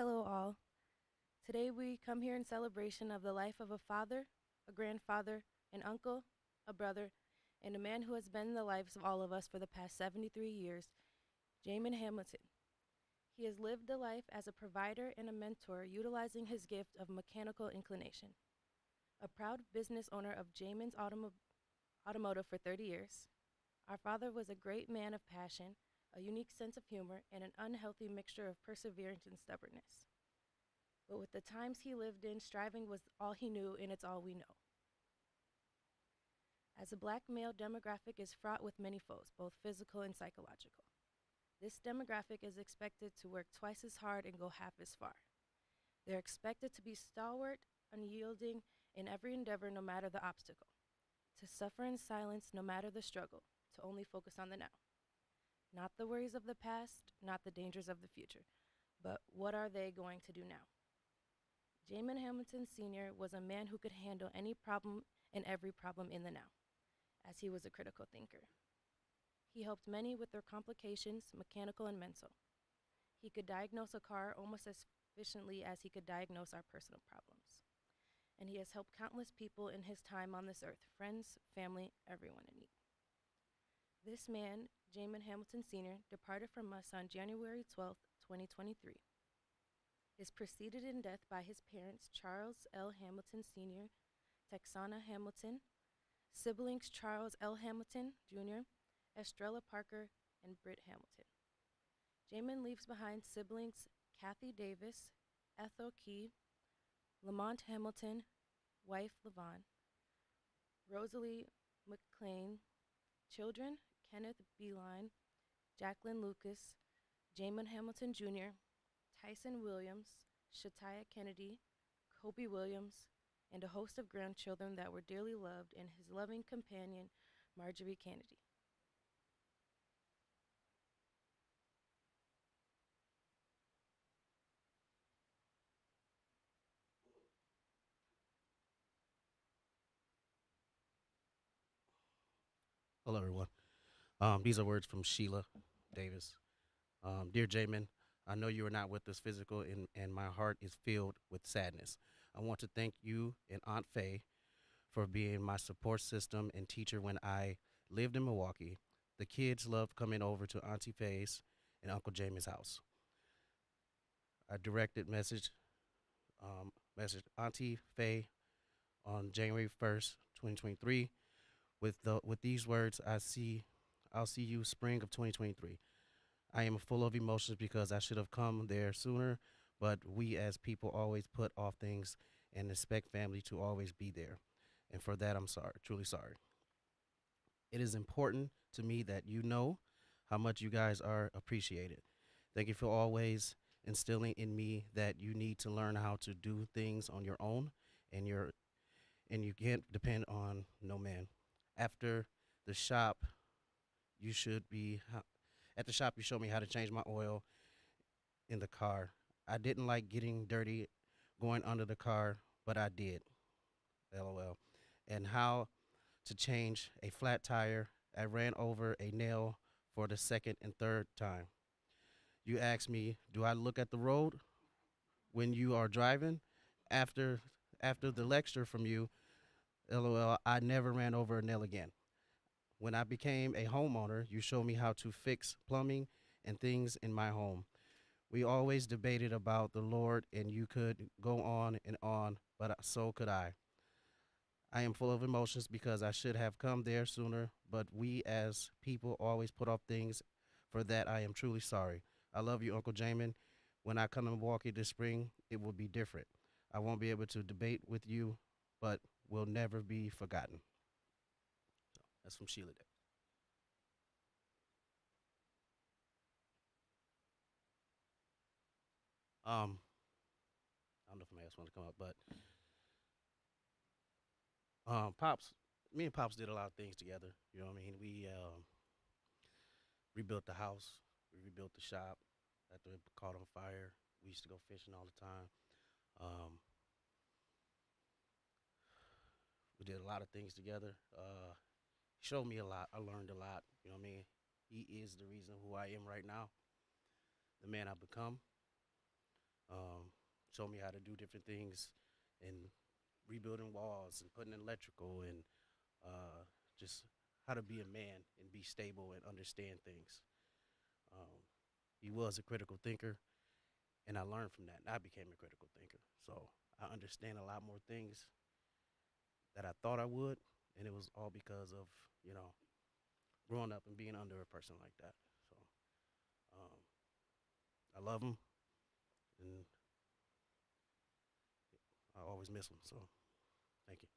Hello, all. Today we come here in celebration of the life of a father, a grandfather, an uncle, a brother, and a man who has been in the lives of all of us for the past 73 years, Jamon Hamilton. He has lived a life as a provider and a mentor, utilizing his gift of mechanical inclination. A proud business owner of Jamon's Automotive for 30 years, our father was a great man of passion, a unique sense of humor, and an unhealthy mixture of perseverance and stubbornness. But with the times he lived in, striving was all he knew, and it's all we know. As a black male demographic is fraught with many foes, both physical and psychological. This demographic is expected to work twice as hard and go half as far. They're expected to be stalwart, unyielding in every endeavor, no matter the obstacle, to suffer in silence, no matter the struggle, to only focus on the now. Not the worries of the past, not the dangers of the future, but what are they going to do now? Jamon Hamilton Sr. was a man who could handle any problem and every problem in the now, as he was a critical thinker. He helped many with their complications, mechanical and mental. He could diagnose a car almost as efficiently as he could diagnose our personal problems. And he has helped countless people in his time on this earth, friends, family, everyone in need. This man, Jamon Hamilton Sr., departed from us on January 12th, 2023. Is preceded in death by his parents, Charles L. Hamilton Sr., Texana Hamilton, siblings Charles L. Hamilton Jr., Estrella Parker, and Britt Hamilton. Jamon leaves behind siblings Kathy Davis, Ethel Key, Lamont Hamilton, wife Levon, Rosalie McLean, children Kenneth Beeline, Jacqueline Lucas, Jamon Hamilton Jr., Tyson Williams, Shatia Kennedy, Kobe Williams, and a host of grandchildren that were dearly loved, and his loving companion, Marjorie Kennedy. Hello, everyone. These are words from Sheila Davis. Dear Jamin, I know you are not with us physical, and my heart is filled with sadness. I want to thank you and Aunt Faye for being my support system and teacher when I lived in Milwaukee. The kids loved coming over to Auntie Faye's and Uncle Jamin's house. I directed message Auntie Faye on January 1st, 2023. With these words, I'll see you spring of 2023. I am full of emotions because I should have come there sooner, but we as people always put off things and expect family to always be there. And for that, I'm sorry, truly sorry. It is important to me that you know how much you guys are appreciated. Thank you for always instilling in me that you need to learn how to do things on your own and you can't depend on no man. After the shop, you should be at the shop you showed me how to change my oil in the car. I didn't like getting dirty going under the car, but I did. LOL. And how to change a flat tire. I ran over a nail for the second and third time. You asked me, do I look at the road when you are driving? After after the lecture from you, LOL, I never ran over a nail again. When I became a homeowner, you showed me how to fix plumbing and things in my home. We always debated about the Lord, and you could go on, but so could I. I am full of emotions because I should have come there sooner, but we as people always put off things. For that, I am truly sorry. I love you, Uncle Jamin. When I come to Milwaukee this spring, it will be different. I won't be able to debate with you, but will never be forgotten. So that's from Sheila Day. Um, I don't know if my else want to come up, but Pops, me and Pops did a lot of things together. You know what I mean? We rebuilt the house, we rebuilt the shop after it caught on fire. We used to go fishing all the time. Um, we did a lot of things together. He showed me a lot. I learned a lot. You know what I mean? He is the reason who I am right now, the man I've become. Showed me how to do different things and rebuilding walls and putting in electrical and uh, just how to be a man and be stable and understand things. Um, he was a critical thinker, and I learned from that. And I became a critical thinker, so I understand a lot more things that I thought I would, and it was all because of you know growing up and being under a person like that. So um, I love him, and I always miss him. So thank you.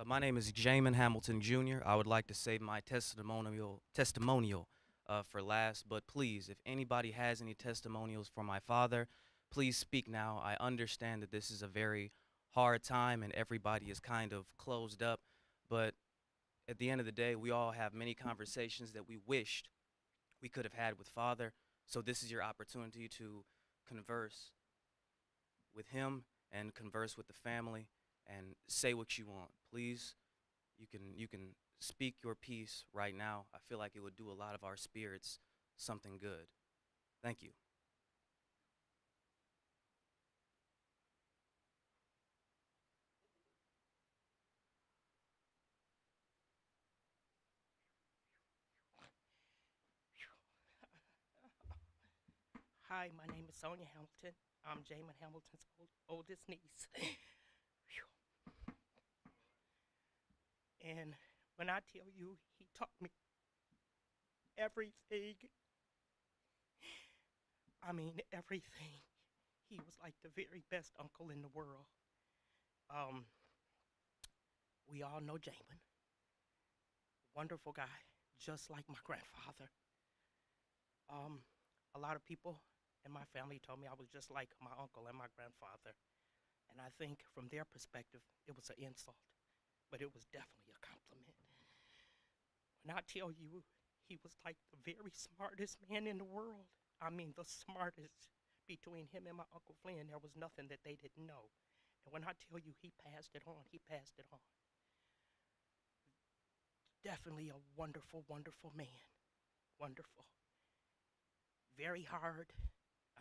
My name is Jamon Hamilton Jr. I would like to save my testimonial for last, but please, if anybody has any testimonials for my father, please speak now. I understand that this is a very hard time and everybody is kind of closed up, but at the end of the day, we all have many conversations that we wished we could have had with father. So this is your opportunity to converse with him and converse with the family and say what you want. Please, you can speak your piece right now. I feel like it would do a lot of our spirits something good. Thank you. Hi, my name is Sonia Hamilton. I'm Jamon Hamilton's oldest niece. And when I tell you he taught me everything, I mean everything. He was like the very best uncle in the world. Um, we all know Jamon, wonderful guy, just like my grandfather. Um, a lot of people in my family told me I was just like my uncle and my grandfather. And I think from their perspective, it was an insult, but it was definitely a compliment. When I tell you he was like the very smartest man in the world, I mean the smartest. Between him and my Uncle Flynn, there was nothing that they didn't know. And when I tell you he passed it on, he passed it on. Definitely a wonderful, wonderful man. Wonderful. Very hard.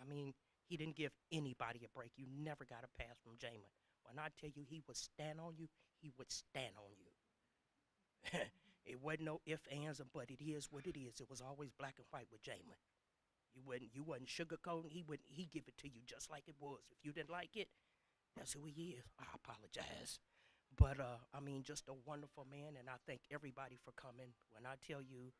I mean, he didn't give anybody a break. You never got a pass from Jamin. When I tell you he would stand on you, he would stand on you. It wasn't no ifs, ands, or but. It is what it is. It was always black and white with Jamin. You wasn't sugarcoating. He give it to you just like it was. If you didn't like it, that's who he is. I apologize. But I mean, just a wonderful man, and I thank everybody for coming. When I tell you,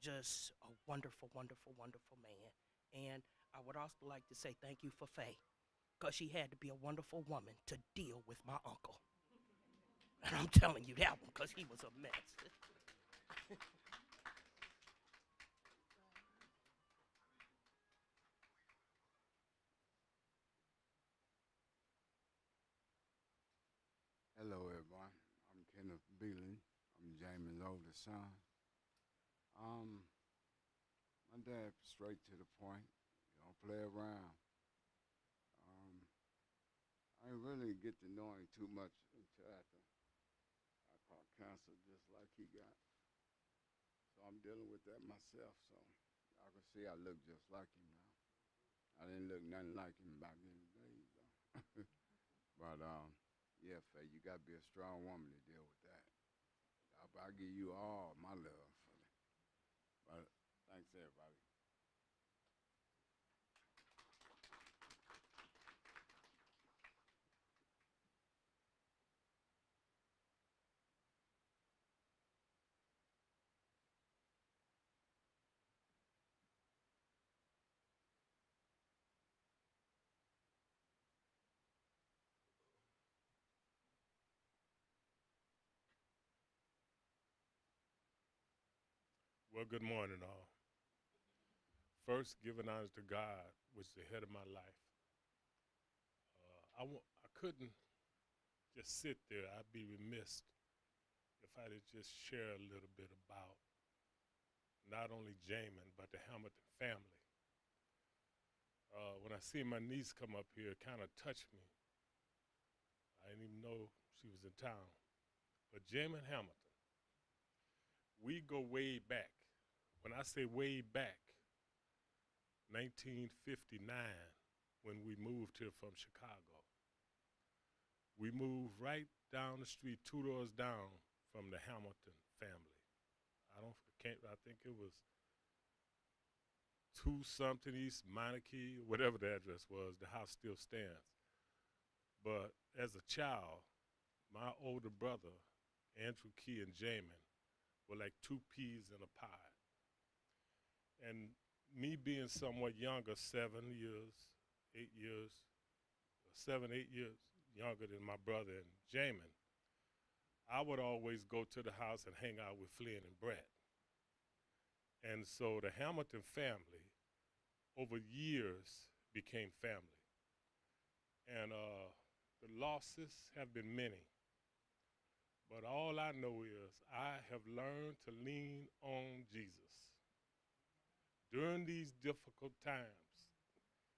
just a wonderful, wonderful, wonderful man. And I would also like to say thank you for Faye, because she had to be a wonderful woman to deal with my uncle. And I'm telling you that one, because he was a mess. Hello, everyone. I'm Kenneth Beelan. I'm Jamin's oldest son. Um, my dad straight to the point. You don't play around. Um, I didn't really get to know him too much until after I caught cancer, just like he got. So I'm dealing with that myself. So y'all can see I look just like him now. I didn't look nothing like him back in the days, though. But yeah, Faye, you gotta be a strong woman to deal with that. I give you all my love for that. But thanks, everybody. Well, good morning, all. First, giving honor to God, which is the head of my life. I couldn't just sit there. I'd be remiss if I did just share a little bit about not only Jamin, but the Hamilton family. When I see my niece come up here, it kind of touched me I didn't even know she was in town. But Jamon Hamilton, we go way back. When I say way back, 1959, when we moved here from Chicago. We moved right down the street, 2 doors down from the Hamilton family. I think it was 2 something East Monarchy, whatever the address was. The house still stands. But as a child, my older brother, Andrew Key and Jamon, were like 2 peas in a pod. And me being somewhat younger, 7 years, 8 years, 7, 8 years younger than my brother and Jamon, I would always go to the house and hang out with Flynn and Brett. And so the Hamilton family, over years, became family. And the losses have been many. But all I know is I have learned to lean on Jesus during these difficult times.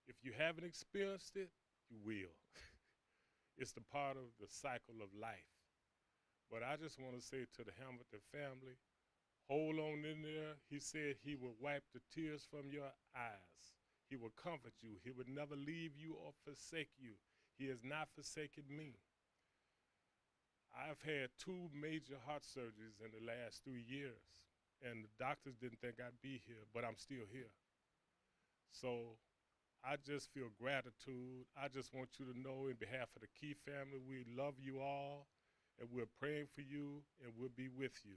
If you haven't experienced it, you will. It's the part of the cycle of life. But I just want to say to the Hamilton family, hold on in there. He said he will wipe the tears from your eyes. He will comfort you. He would never leave you or forsake you. He has not forsaken me. I've had 2 major heart surgeries in the last 3 years, and the doctors didn't think I'd be here, but I'm still here. So I just feel gratitude. I just want you to know, in behalf of the Key family, we love you all, and we're praying for you, and we'll be with you.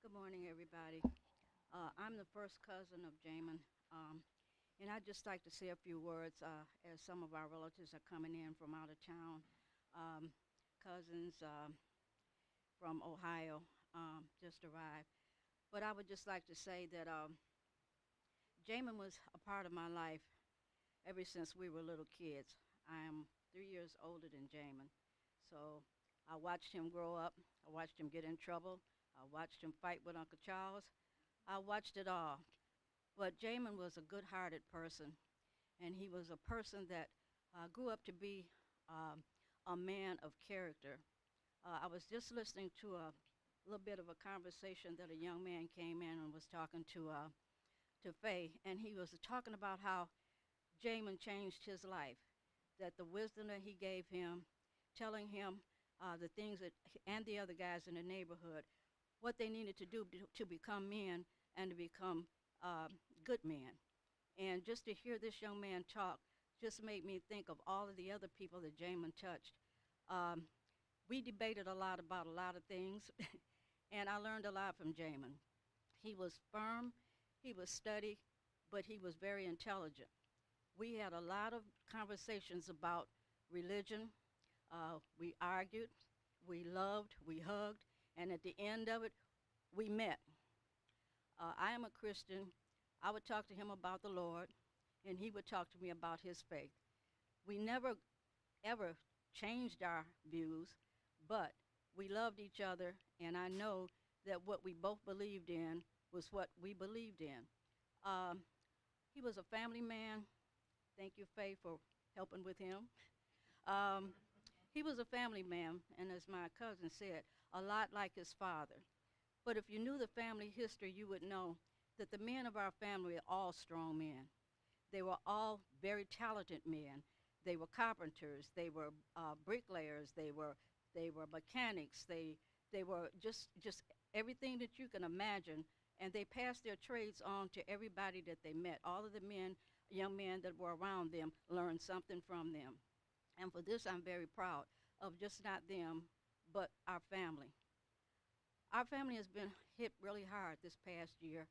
Good morning, everybody. I'm the first cousin of Jamon, and I'd just like to say a few words as some of our relatives are coming in from out of town. Um, Cousins from Ohio just arrived. But I would just like to say that Jamon was a part of my life ever since we were little kids. I am 3 years older than Jamon, so I watched him grow up. I watched him get in trouble. I watched him fight with Uncle Charles. I watched it all. But Jamon was a good-hearted person, and he was a person that grew up to be a man of character. I was just listening to a little bit of a conversation that a young man came in and was talking to Faye, and he was talking about how Jamon changed his life, that the wisdom that he gave him, telling him the things that, and the other guys in the neighborhood, what they needed to do to become men and to become good men. And just to hear this young man talk just made me think of all of the other people that Jamon touched. Um, we debated a lot about a lot of things, and I learned a lot from Jamon. He was firm, he was steady, but he was very intelligent. We had a lot of conversations about religion. We argued, we loved, we hugged, and at the end of it, we met. I am a Christian. I would talk to him about the Lord, and he would talk to me about his faith. We never, ever changed our views, but we loved each other, and I know that what we both believed in was what we believed in. Um, he was a family man. Thank you, Faye, for helping with him. Um, he was a family man, and as my cousin said, a lot like his father. But if you knew the family history, you would know that the men of our family are all strong men. They were all very talented men. They were carpenters. They were bricklayers. They were mechanics. They were just everything that you can imagine. And they passed their trades on to everybody that they met. All of the men, young men that were around them, learned something from them. And for this, I'm very proud of just not them, but our family. Our family has been hit really hard this past year.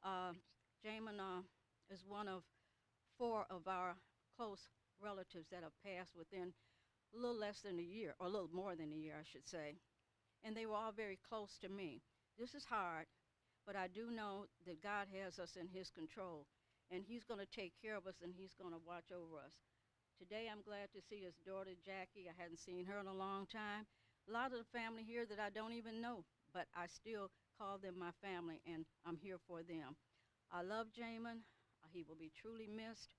Uh, Jamon is one of four of our close relatives that have passed within a little less than a year, or a little more than a year, I should say. And they were all very close to me. This is hard, but I do know that God has us in His control, and He's going to take care of us, and He's going to watch over us. Today, I'm glad to see his daughter, Jackie. I hadn't seen her in a long time. A lot of the family here that I don't even know, but I still call them my family, and I'm here for them. I love Jamon. He will be truly missed.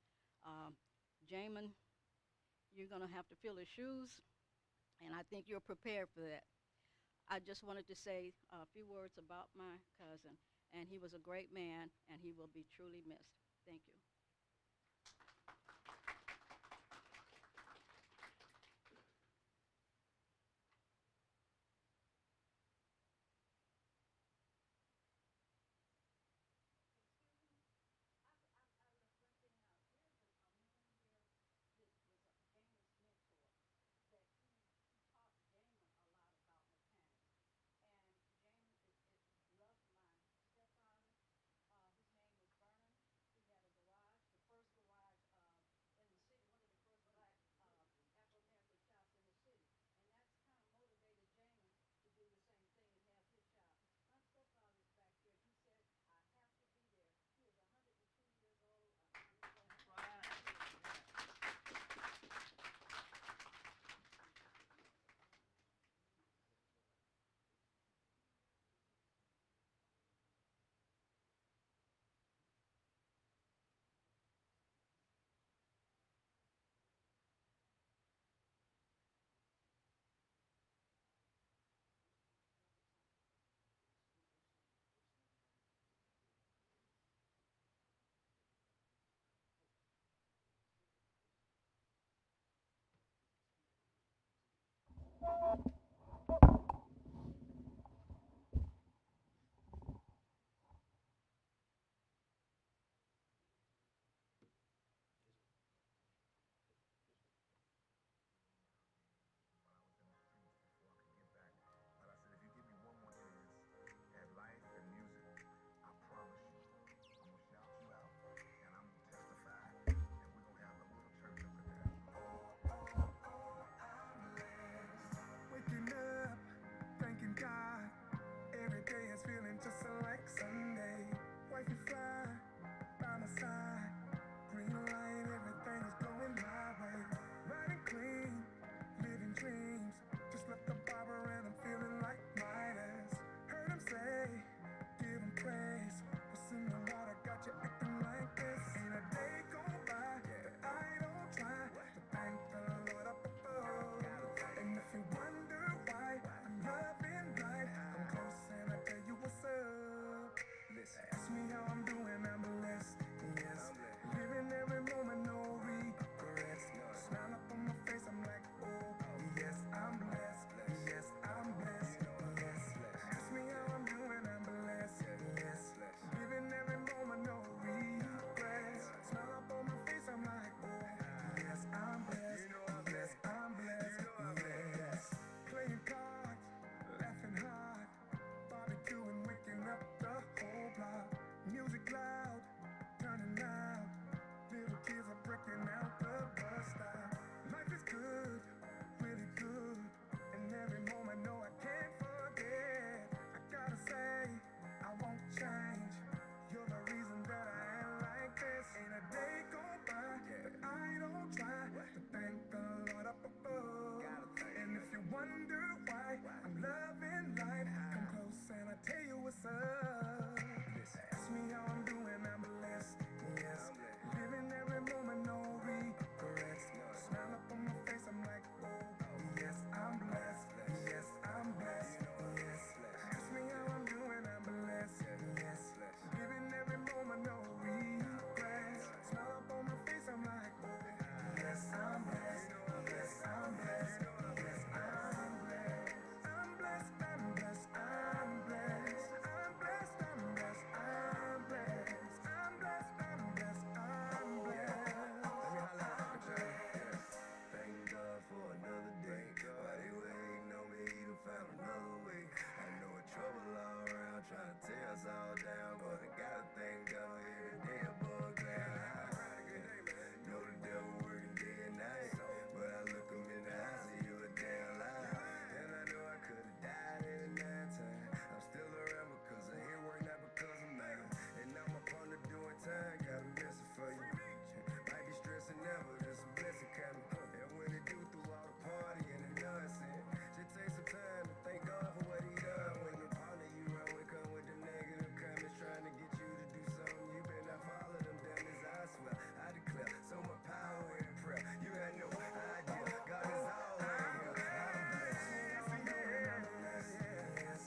Um, Jamon, you're going to have to fill his shoes, and I think you're prepared for that. I just wanted to say a few words about my cousin, and he was a great man, and he will be truly missed. Thank you. Waking up, thanking God. Every day is feeling just like Sunday. Wifey fly, by my side. Green light, everything is going my way. Riding clean, living dreams. Just left the barber and I'm feeling like Midas. Heard him say, give him praise. What's in the water got you acting like this? Ain't a day go by that I don't try to thank the Lord up above. And if you wonder why I'm loving life, come close and I tell you what's up. Listen, ask me how I'm doing, I'm blessed. Yes, living every moment, no regrets. Smile up on my face, I'm like, oh, yes, I'm blessed. Yes, I'm blessed. Yes, ask me how I'm doing, I'm blessed. Yes, living every moment, no regrets. Smile up on my face, I'm like, oh, yes, I'm blessed. Yes, I'm blessed. Yes, playing cards, laughing hard, barbecuing, waking up the whole block. Music loud, turning out. Little kids are breaking out the bus stop. Life is good, really good. And every moment, no, I can't forget. I gotta say, I won't change. You're the reason that I am like this. Ain't a day go by that I don't try to thank the Lord up above. And if you wonder why I'm loving life, come close and I tell you what's up. Ask me how I'm doing, I'm blessed. Yes, living every moment, no regrets. Smile up on my face, I'm like, oh, yes, I'm blessed. Yes, I'm blessed. Yes, ask me how I'm doing, tear us all down, but I gotta thank God every day above ground. Know the devil working day and night, but I look him in the eye, see you a damn lie. And I know I could've died any nine times. I'm still around because of his work, not because of mine. And now my partner doing time, got a message for you. Might be stressing now, but it's a blessing coming. And when it do through all the party and the nonsense, just take some time to thank God for what he done. When the partner you run with come with them negative comments, trying to get you to do something, you better not follow them dummies. I swear, I declare, so much power in prayer. You had no idea, God is all in here. I'm blessed, yes.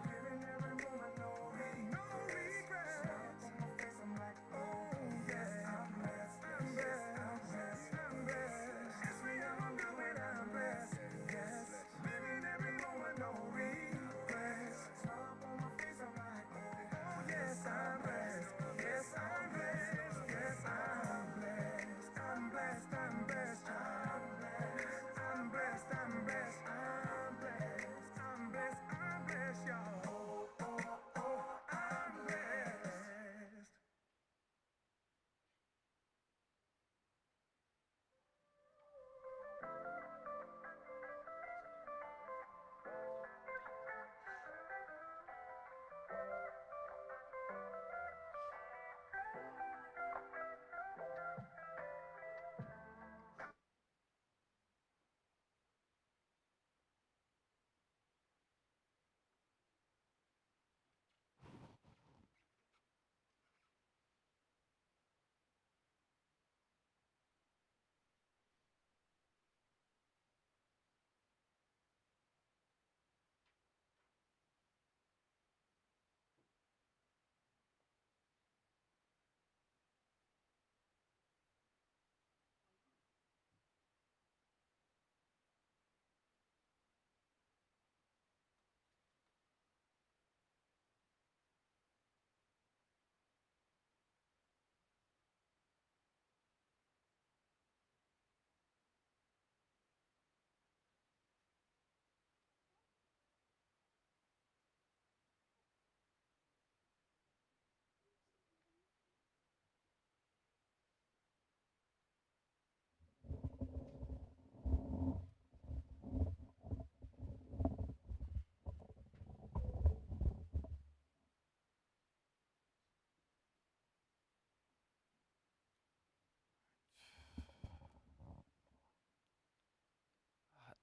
Living every moment, no regrets. Smile on my face, I'm like, oh yes, I'm blessed, I'm blessed, I'm blessed, I'm blessed. Ask me how I'm doing, I'm blessed, yes. Living every moment, no regrets. Smile on my face, I'm like, oh yes, I'm blessed, yes, I'm blessed, yes, I'm blessed, I'm blessed, I'm blessed, I'm blessed, I'm blessed, I'm blessed, I'm blessed, I'm blessed, I'm blessed, y'all. I'm blessed.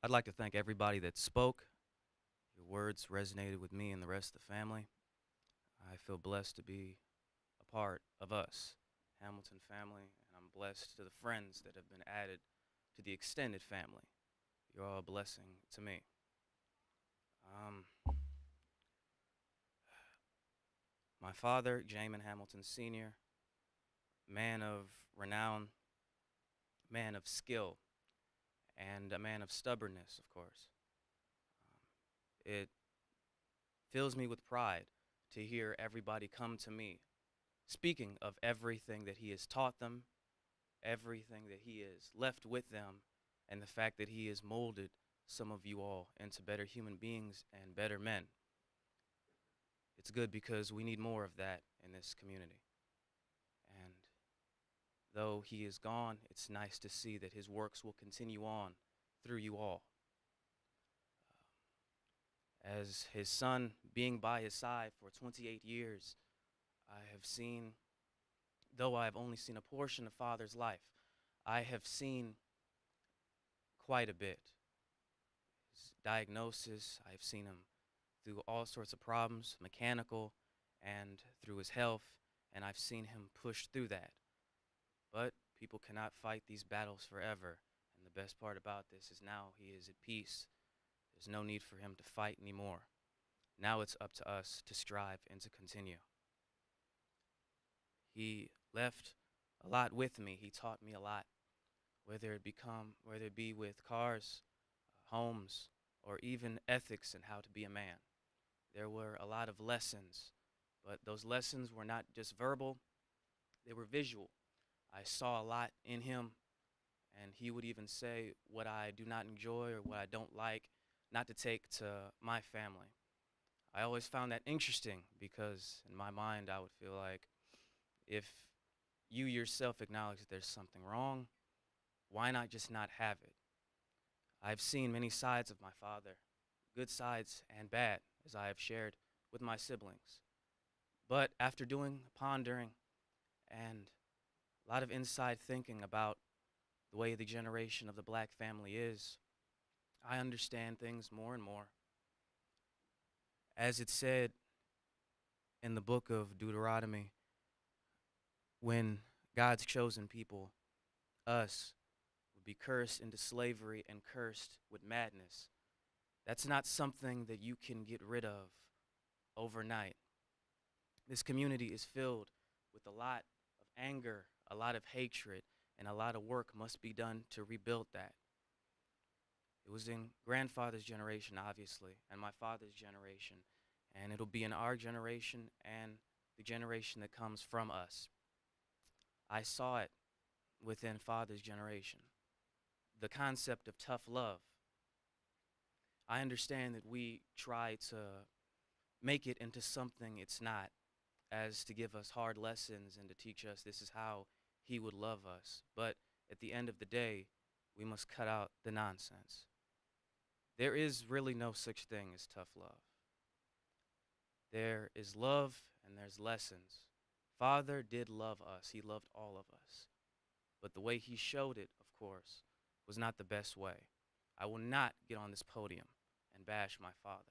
I'd like to thank everybody that spoke. Your words resonated with me and the rest of the family. I feel blessed to be a part of us, Hamilton family, and I'm blessed to the friends that have been added to the extended family. You're all a blessing to me. Um, my father, Jamon Hamilton Sr., man of renown, man of skill, and a man of stubbornness, of course. It fills me with pride to hear everybody come to me, speaking of everything that he has taught them, everything that he has left with them, and the fact that he has molded some of you all into better human beings and better men. It's good because we need more of that in this community. And though he is gone, it's nice to see that his works will continue on through you all. As his son, being by his side for 28 years, I have seen, though I have only seen a portion of Father's life, I have seen quite a bit. His diagnosis, I've seen him through all sorts of problems, mechanical and through his health, and I've seen him push through that. But people cannot fight these battles forever, and the best part about this is now he is at peace. There's no need for him to fight anymore. Now it's up to us to strive and to continue. He left a lot with me. He taught me a lot, whether it be with cars, homes, or even ethics and how to be a man. There were a lot of lessons, but those lessons were not just verbal, they were visual. I saw a lot in him, and he would even say what I do not enjoy or what I don't like, not to take to my family. I always found that interesting because in my mind, I would feel like if you yourself acknowledge that there's something wrong, why not just not have it? I've seen many sides of my father, good sides and bad, as I have shared with my siblings. But after doing pondering and a lot of inside thinking about the way the generation of the black family is, I understand things more and more. As it said in the book of Deuteronomy, when God's chosen people, us, would be cursed into slavery and cursed with madness, that's not something that you can get rid of overnight. This community is filled with a lot of anger, a lot of hatred, and a lot of work must be done to rebuild that. It was in grandfather's generation, obviously, and my father's generation, and it'll be in our generation and the generation that comes from us. I saw it within father's generation. The concept of tough love. I understand that we try to make it into something it's not, as to give us hard lessons and to teach us this is how he would love us. But at the end of the day, we must cut out the nonsense. There is really no such thing as tough love. There is love and there's lessons. Father did love us. He loved all of us. But the way he showed it, of course, was not the best way. I will not get on this podium and bash my father.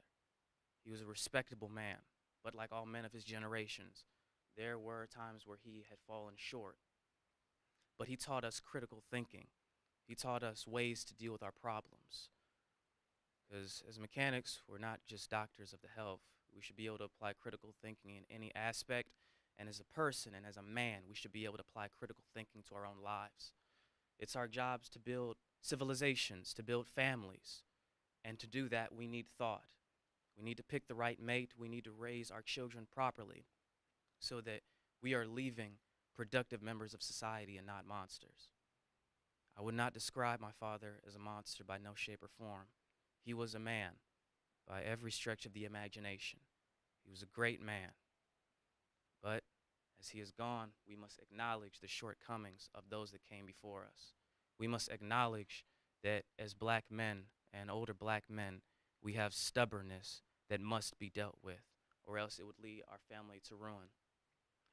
He was a respectable man, but like all men of his generations, there were times where he had fallen short. But he taught us critical thinking. He taught us ways to deal with our problems. Because as mechanics, we're not just doctors of the health. We should be able to apply critical thinking in any aspect. And as a person and as a man, we should be able to apply critical thinking to our own lives. It's our jobs to build civilizations, to build families. And to do that, we need thought. We need to pick the right mate. We need to raise our children properly so that we are leaving productive members of society and not monsters. I would not describe my father as a monster by no shape or form. He was a man by every stretch of the imagination. He was a great man. But as he is gone, we must acknowledge the shortcomings of those that came before us. We must acknowledge that as black men and older black men, we have stubbornness that must be dealt with, or else it would lead our family to ruin.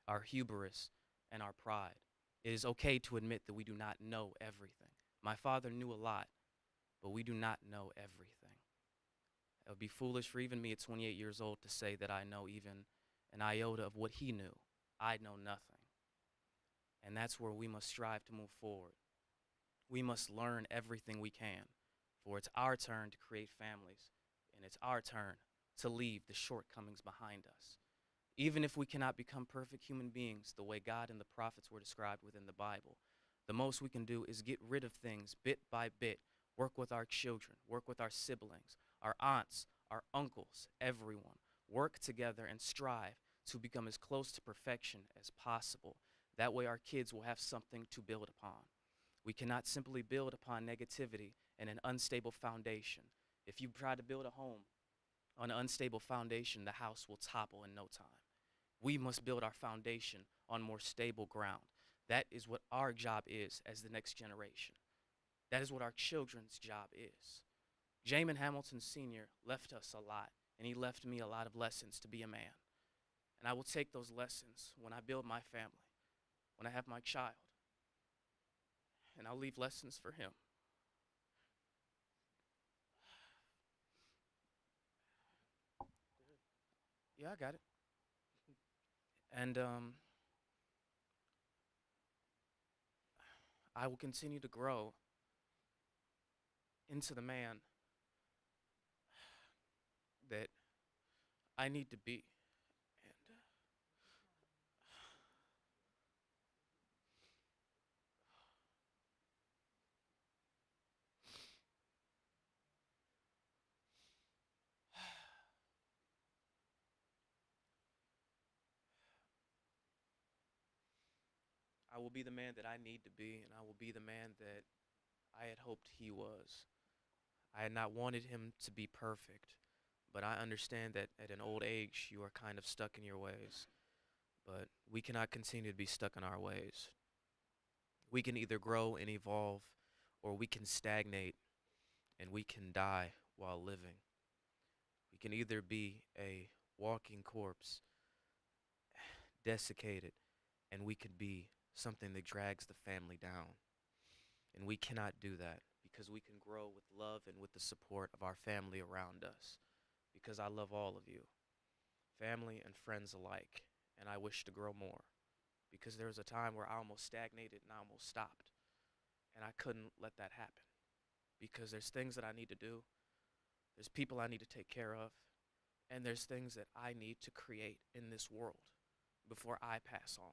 Our hubris and our pride. It is okay to admit that we do not know everything. My father knew a lot, but we do not know everything. It would be foolish for even me at 28 years old to say that I know even an iota of what he knew. I know nothing. And that's where we must strive to move forward. We must learn everything we can, for it's our turn to create families, and it's our turn to leave the shortcomings behind us. Even if we cannot become perfect human beings the way God and the prophets were described within the Bible, the most we can do is get rid of things bit by bit, work with our children, work with our siblings, our aunts, our uncles, everyone. Work together and strive to become as close to perfection as possible. That way our kids will have something to build upon. We cannot simply build upon negativity and an unstable foundation. If you try to build a home on an unstable foundation, the house will topple in no time. We must build our foundation on more stable ground. That is what our job is as the next generation. That is what our children's job is. Jamon Hamilton Sr. left us a lot, and he left me a lot of lessons to be a man. And I will take those lessons when I build my family, when I have my child, and I'll leave lessons for him. Yeah, I got it. And I will continue to grow into the man that I need to be. And I will be the man that I need to be, and I will be the man that I had hoped he was. I had not wanted him to be perfect, but I understand that at an old age you are kind of stuck in your ways. But we cannot continue to be stuck in our ways. We can either grow and evolve, or we can stagnate and we can die while living. We can either be a walking corpse, desiccated, and we could be something that drags the family down. And we cannot do that because we can grow with love and with the support of our family around us. Because I love all of you, family and friends alike, and I wish to grow more. Because there was a time where I almost stagnated and I almost stopped. And I couldn't let that happen. Because there's things that I need to do, there's people I need to take care of, and there's things that I need to create in this world before I pass on.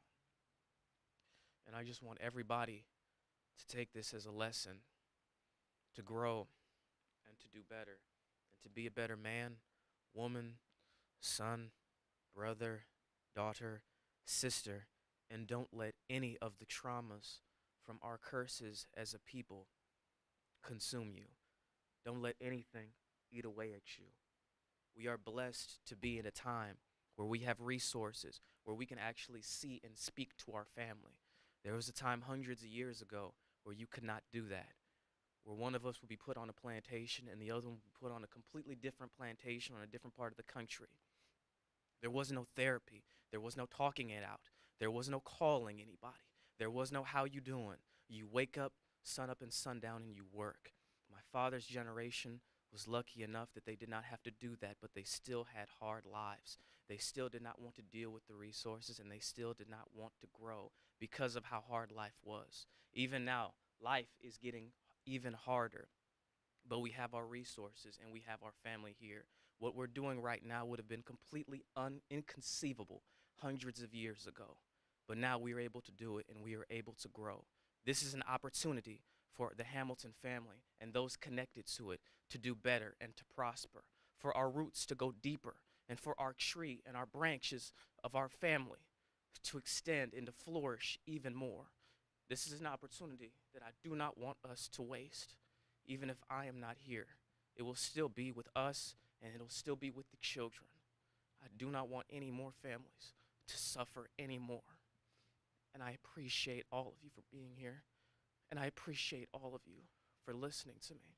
And I just want everybody to take this as a lesson to grow and to do better and to be a better man, woman, son, brother, daughter, sister, and don't let any of the traumas from our curses as a people consume you. Don't let anything eat away at you. We are blessed to be in a time where we have resources, where we can actually see and speak to our family. There was a time hundreds of years ago where you could not do that, where one of us would be put on a plantation and the other one would be put on a completely different plantation on a different part of the country. There was no therapy. There was no talking it out. There was no calling anybody. There was no how you doing. You wake up, sun up and sundown, and you work. My father's generation was lucky enough that they did not have to do that, but they still had hard lives. They still did not want to deal with the resources, and they still did not want to grow because of how hard life was. Even now, life is getting even harder, but we have our resources and we have our family here. What we're doing right now would have been completely inconceivable hundreds of years ago. But now we are able to do it and we are able to grow. This is an opportunity for the Hamilton family and those connected to it to do better and to prosper, for our roots to go deeper, and for our tree and our branches of our family to extend and to flourish even more. This is an opportunity that I do not want us to waste. Even if I am not here, it will still be with us and it'll still be with the children. I do not want any more families to suffer anymore. And I appreciate all of you for being here. And I appreciate all of you for listening to me.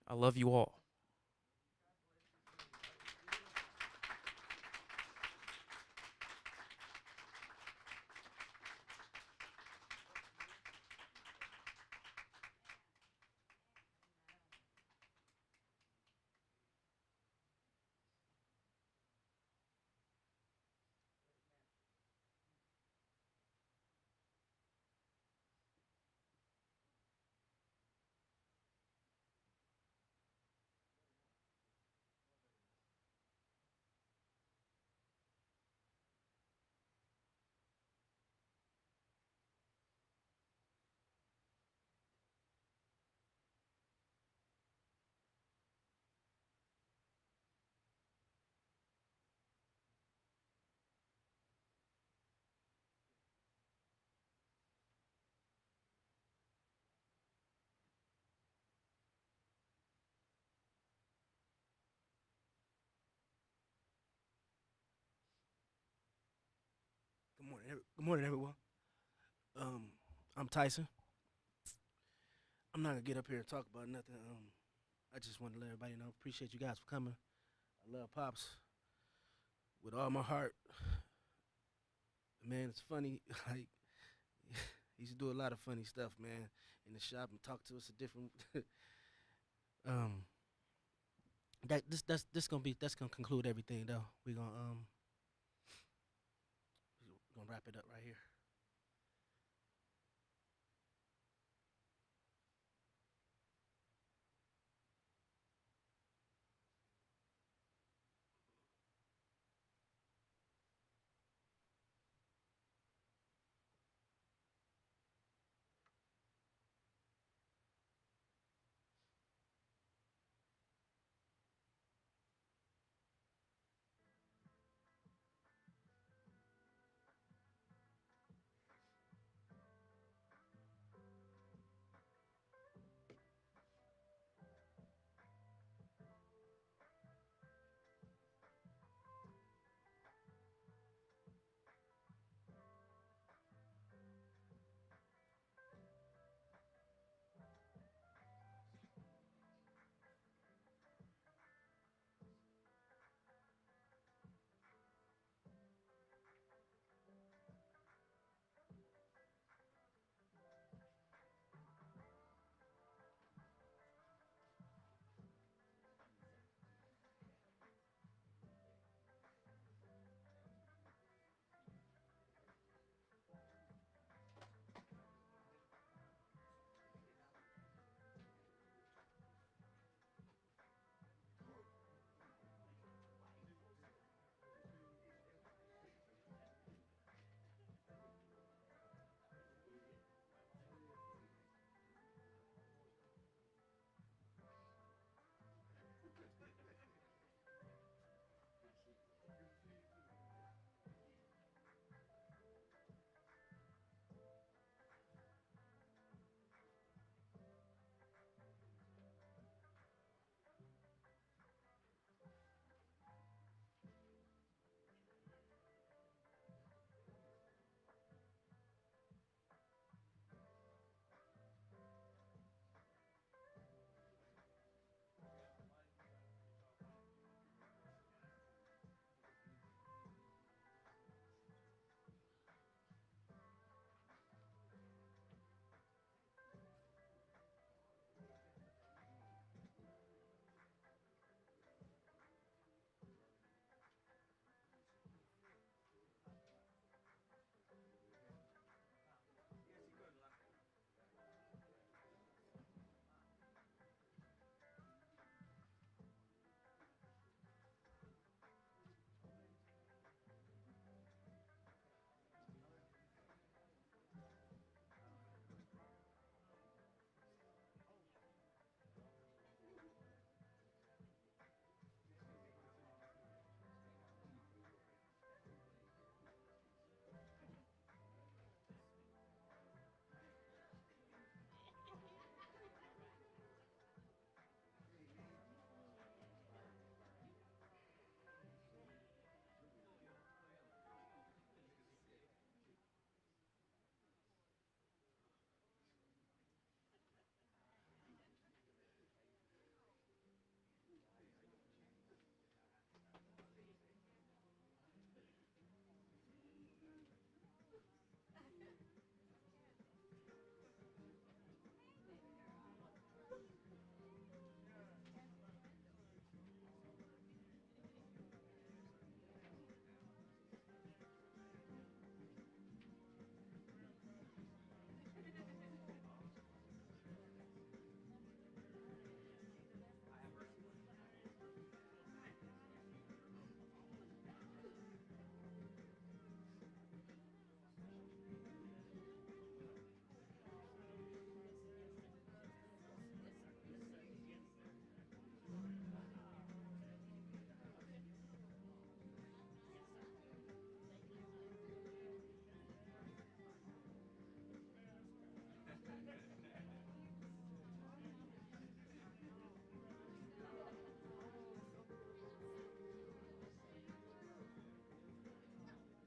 I love you all. Good morning, good morning, everyone. I'm Tyson. I'm not gonna get up here and talk about nothing. I just want to let everybody know. Appreciate you guys for coming. I love Pops with all my heart. Man, it's funny. Like he used to do a lot of funny stuff, man, in the shop and talk to us a different. um, that's gonna conclude everything though. We're gonna wrap it up right here.